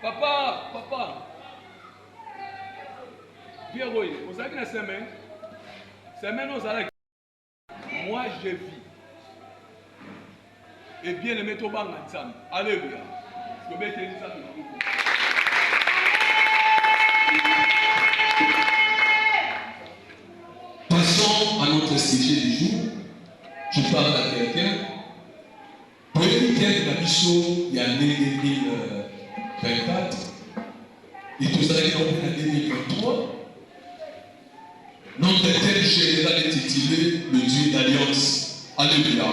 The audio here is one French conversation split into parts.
Papa. Bien oui, vous savez que la semaine, moi je vis. Et bien le mettre au banc ensemble. Alléluia. Je vais tenir ça. Passons à notre sujet du jour. Je parle à quelqu'un. Pour éviter la mission, il y a l'année 2024. Et tout ça est en 2023. Notre thème général est intitulé le Dieu d'alliance. Alléluia.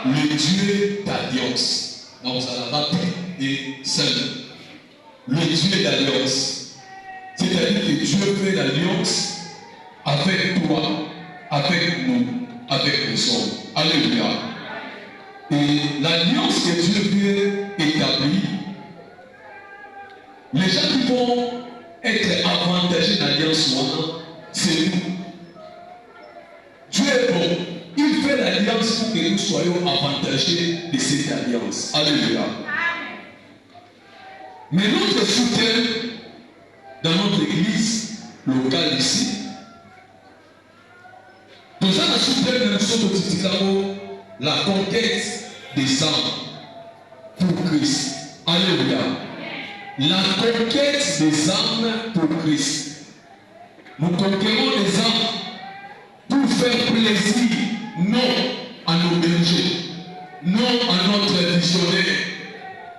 Le Dieu d'alliance. Donc, ça la rapide et simple. Le Dieu d'alliance. C'est-à-dire que Dieu fait l'alliance avec toi, avec nous, avec les hommes. Alléluia. Et l'alliance que Dieu veut établir, les gens qui vont être avantagés d'alliance, c'est nous. Dieu est bon. Il fait l'alliance pour que nous soyons avantagés de cette alliance. Alléluia. Mais notre soutien dans notre église locale ici, nous avons soutenu la conquête des âmes pour Christ. Alléluia. La conquête des âmes pour Christ. Nous conquérons les âmes pour faire plaisir, non à nos bergers, non à notre visionnaire,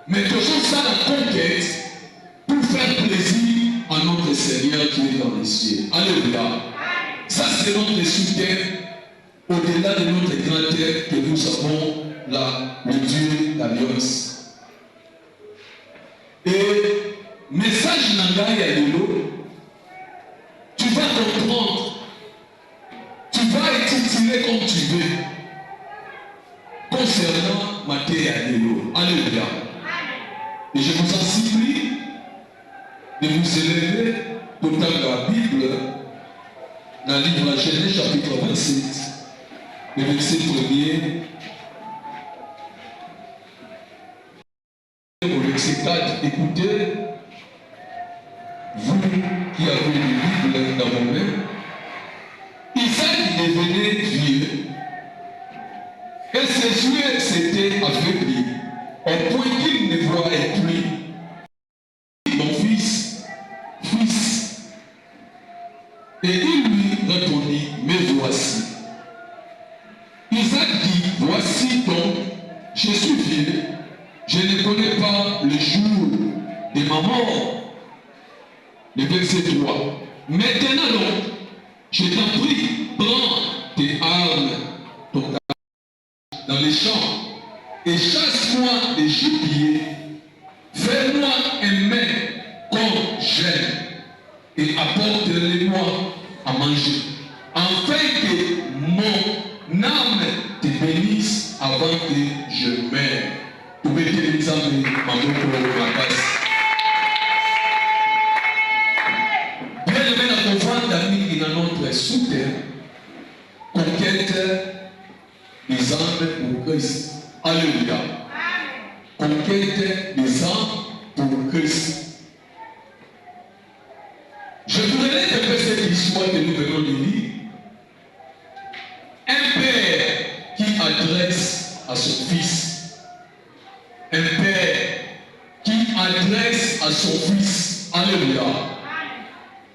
mais toujours ça la conquête pour faire plaisir à notre Seigneur qui est dans les cieux. Alléluia. Ça c'est notre soutien au-delà de notre grand terre que nous avons là, le Dieu d'alliance. Et message Nangaï à l'eau, tu vas comprendre, tu vas être tiré comme tu veux concernant ma terre à l'eau. Alléluia. Et je vous en supplie de vous élever pour la Bible dans le livre de Genèse chapitre 27, le verset 1er au verset 4. Écoutez, vous qui avez le livre dans vos mains, Isaac devenait vieux et ses yeux s'étaient affaiblis au point qu'il ne voyait plus. Mon fils, et il lui répondit, mais voici. Isaac dit, voici donc, je suis vieux, je ne connais pas le jour de ma mort. Le verset 3. Maintenant donc, je t'en prie, prends tes armes, ton carreau dans les champs, et chasse-moi des gibiers, fais-moi un mets comme j'aime, et apporte-les-moi à manger, afin que mon âme te bénisse avant que je meure. Vous mettez l'examen, ma passe. Bien aimé, la conférence d'amis qui est dans notre soutien, conquête des âmes pour Christ. Alléluia. Conquête des âmes pour Christ. Je voudrais que cette histoire que nous venons de lire. Un père qui adresse à son fils. Un père qui adresse à son fils. Alléluia.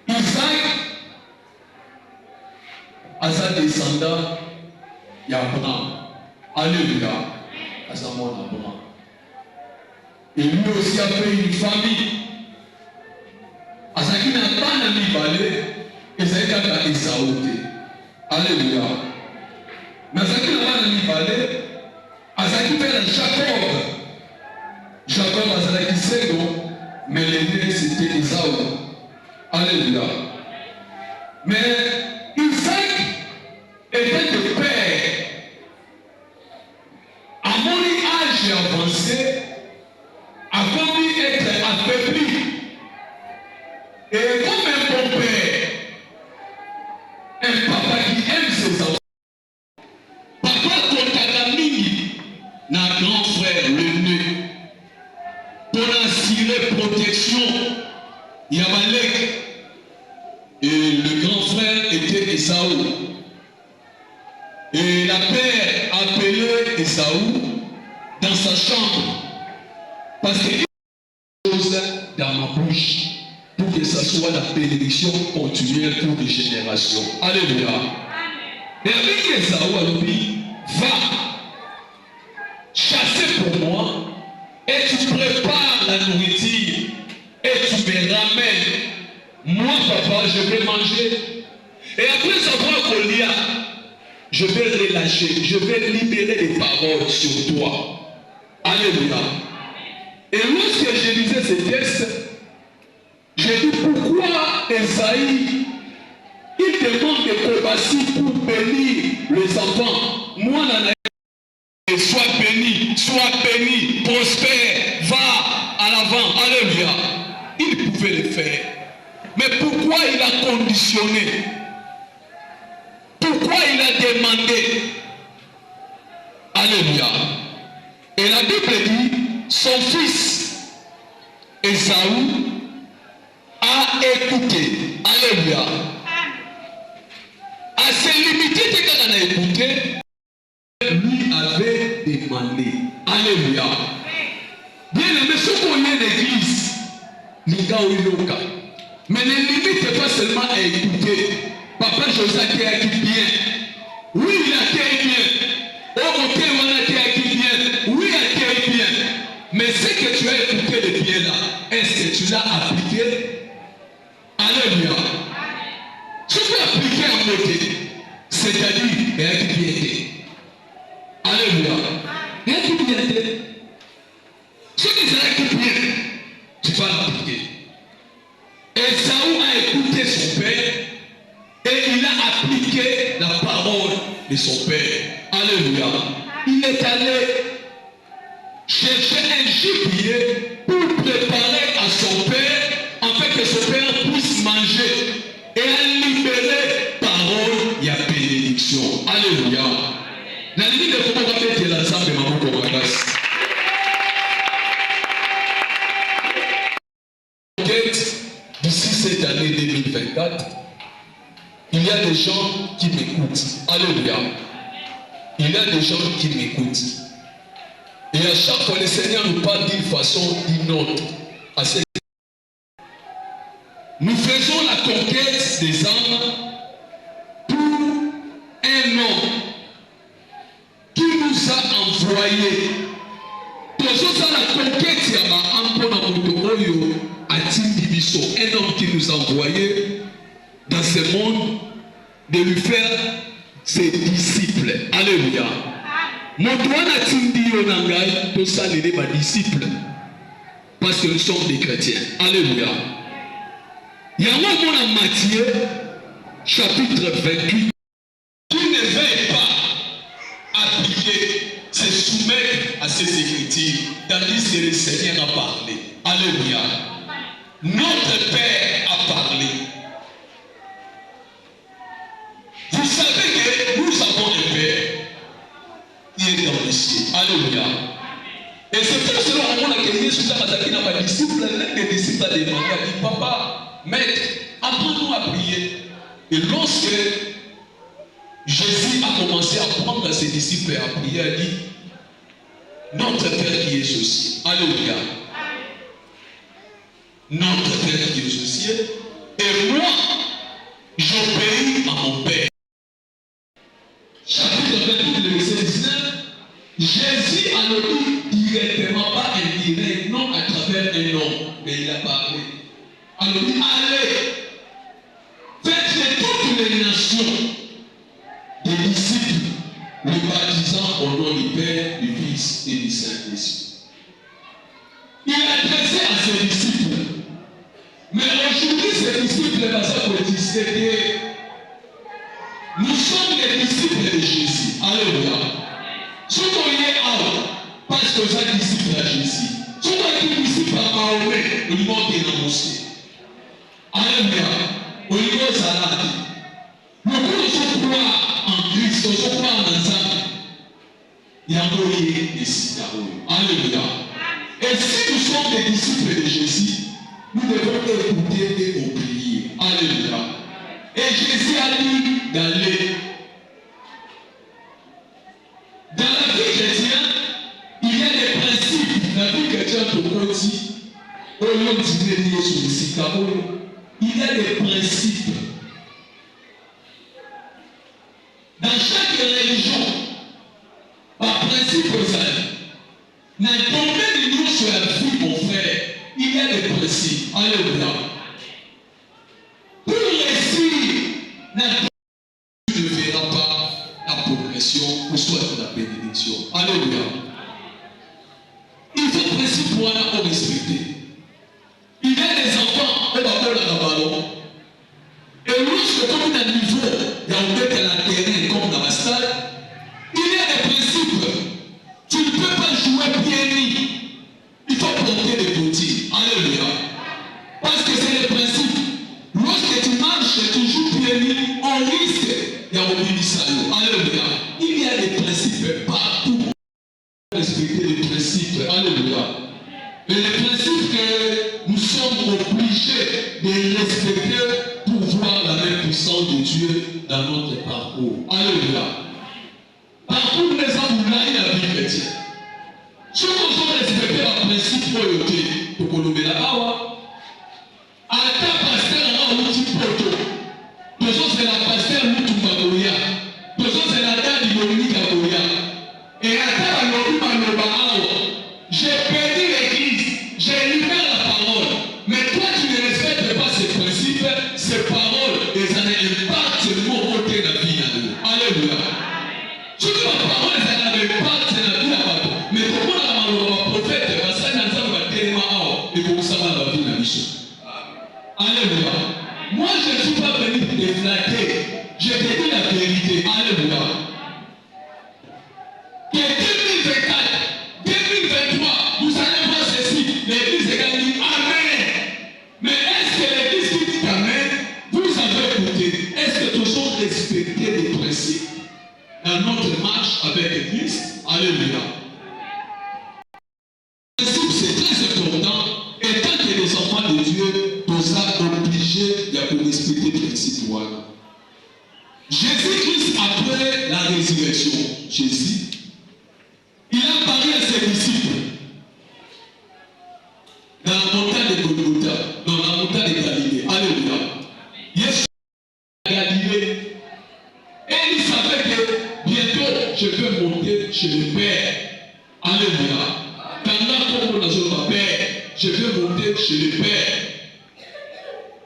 Isaac, à sa descendant, il y a Abraham. Alléluia. À sa mort Abraham. Et lui aussi a fait une famille. Azaki n'a pas d'ami balé, et c'est un Esaouté. Alléluia. Mais Azaki n'a pas d'ami balé, Azaki fait Jacob. Jacob Azaki c'est donc, mais l'aîné c'était Esaou. Alléluia. Mais Isaac était le père. À mon âge avancé, a voulu être affaibli. Et comme un bon père, un papa qui aime ses enfants, papa contre la n'a grand frère, le nez, pour la assurer protection. Yamalek. Et le grand frère était Esaü. Et la père appelait Esaü dans sa chambre. Parce qu'il y a des choses dans ma bouche pour que ça soit la bénédiction continuelle pour des générations. Alléluia. Et avec Esaü, alors lui, va chasser pour moi et tu prépares la nourriture et tu me ramènes. Moi, papa, je vais manger. Et après avoir Goliath, je vais relâcher, je vais libérer les paroles sur toi. Alléluia. Et lorsque je lisais ce texte, j'ai dit pourquoi Esaïe, il demande des combats pour bénir les enfants. Moi, sois béni, prospère, va à l'avant. Alléluia. Il pouvait le faire. Mais pourquoi il a conditionné? Pourquoi il a demandé? Alléluia. Et la Bible dit, son fils Esaü a écouté. Alléluia. À ses limités, quand on a écouté, lui avait demandé. Alléluia. Bien aimé, ce qu'on est l'église, l'Iga ou l'Oka. Mais les limites, n'est pas seulement à écouter. Papa José a été bien. Oui, il a été bien. Oh, mon Dieu, on a été bien. Oui, il a été bien. Mais ce que tu as écouté de bien là, est-ce que tu l'as appliqué? Alléluia. Tu peux appliquer en côté. C'est-à-dire, il a été bien. Alléluia. Il a été bien. Ce qui a été bien, tu vas l'appliquer. Esaü a écouté son père et il a appliqué la parole de son père. Alléluia. Il est allé chercher un gibier pour préparer à son père, afin que son père puisse manger et à libérer parole et à bénédiction. Alléluia. La limite de comment on va mettre la salle de maman pour ma grâce. D'ici cette année 2024, il y a des gens qui m'écoutent. Alléluia. Il y a des gens qui m'écoutent. Et à chaque fois, le Seigneur nous parle d'une façon ou d'une autre. Nous faisons la conquête des âmes pour un homme qui nous a envoyés. Pour ça, la conquête, il y a un peu un homme qui nous a envoyé dans ce monde de lui faire ses disciples. Alléluia. Motoana tindi yonangai to salire ma disciples parce que nous sommes des chrétiens. Alléluia. Yama mona Matthieu chapitre 28. Qui ne veut pas appliquer, se soumettre à ces écritures, tandis que le Seigneur a parlé. Alléluia. Notre Père a parlé. Vous savez que nous avons un Père qui est dans les cieux. Alléluia. Et c'est pour cela qu'on a gagné sur la disciple, l'un des disciples a demandé, a dit, papa, maître, apprends-nous à prier. Et lorsque Jésus a commencé à prendre à ses disciples et à prier, il a dit, notre Père qui est aux cieux. Alléluia. Notre Père qui est aux cieux. Et moi, j'obéis à mon Père. Chapitre 28, verset 19. Jésus a le dit directement, pas indirect, non à travers un homme, mais il a parlé. Alors il dit, allez, faites de toutes les nations des disciples, les baptisant au nom du Père, du Fils et du Saint-Esprit. Il a adressé à ses disciples. Mais aujourd'hui, ces disciples, nous sommes les disciples de Jésus. Alléluia. Ce qu'on y est parce que vous êtes disciples à Jésus. Ce qu'on est disciples à Mahomet, au niveau de la mosquée. Alléluia. Au niveau de Salade. Nous pouvons croire en Christ, nous pouvons croire en ensemble. Il y a un des Alléluia. Et si nous sommes des disciples de Jésus, nous devons écouter et obéir. Alléluia. Et Jésus a dit d'aller. Dans la vie chrétienne, il y a des principes. La vie chrétienne de Côti, il y a des principes. Dans chaque religion, par principe, n'importe quelle union sur la vie, mon frère, il y a des principes. Alléluia. Pour réussir, tu ne verras pas la progression ou soit la bénédiction. Alléluia. Il faut principe pour la respecter. Il y a des enfants, on va voir la ballon. Et lorsque comme un niveau, il y a un peu à la terrain comme dans la salle, il y a des principes. Tu ne peux pas jouer pieds nus. Il faut porter des bottines. Alléluia. Parce que c'est le principe. Lorsque tu marches et tu joues pieds nus, on risque. Il y a un ministère. Alléluia. Il y a des principes partout. Respecter les principes. Alléluia. Et les principes que nous sommes obligés de respecter pour voir la même puissance de Dieu dans notre parcours. Alléluia. Parcours les hommes la vie chrétienne. Si nous devons respecter le principe royauté, pour qu'on nous la awa, à ta pasteur a un outil poto. Besoin c'est la pasteur Moutoumbagoya. Besoin c'est la dame Dominique Agoya. Et à ta Malobi Maloba awa. J'ai perdu l'église, j'ai libéré la parole. Mais toi tu ne respectes pas ces principes, ces paroles, et ça n'impacte seulement au côté de la vie. Alléluia. Si tu la parole, ça n'impacte la vie à toi. Mais comment la prophète, ça n'a tellement haut, et pour ça la vie de la mission. Alléluia. Moi je ne suis pas venu te flatter, je te dis la vérité. Alléluia. Que 2024, 2023, vous allez voir ceci, l'église est gagnée. Amen. Mais est-ce que l'église qui dit Amen, vous avez écouté? Est-ce que nous avons respecté les principes dans notre marche avec Christ? Alléluia. Le principe, c'est très important. Et tant que les enfants de Dieu, nous sommes obligés de respecter les principes. Jésus-Christ, après la résurrection, Jésus, il a parlé à ses disciples dans la montagne de Golgotha, dans la montagne de Galilée. Alléluia. Jésus est à Galilée. Et il savait que bientôt je vais monter chez le Père. Alléluia. Pendant qu'on a sur ma Père, je vais monter chez le Père.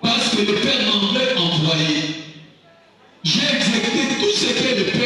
Parce que le Père m'avait envoyé. J'ai exécuté tout ce que le Père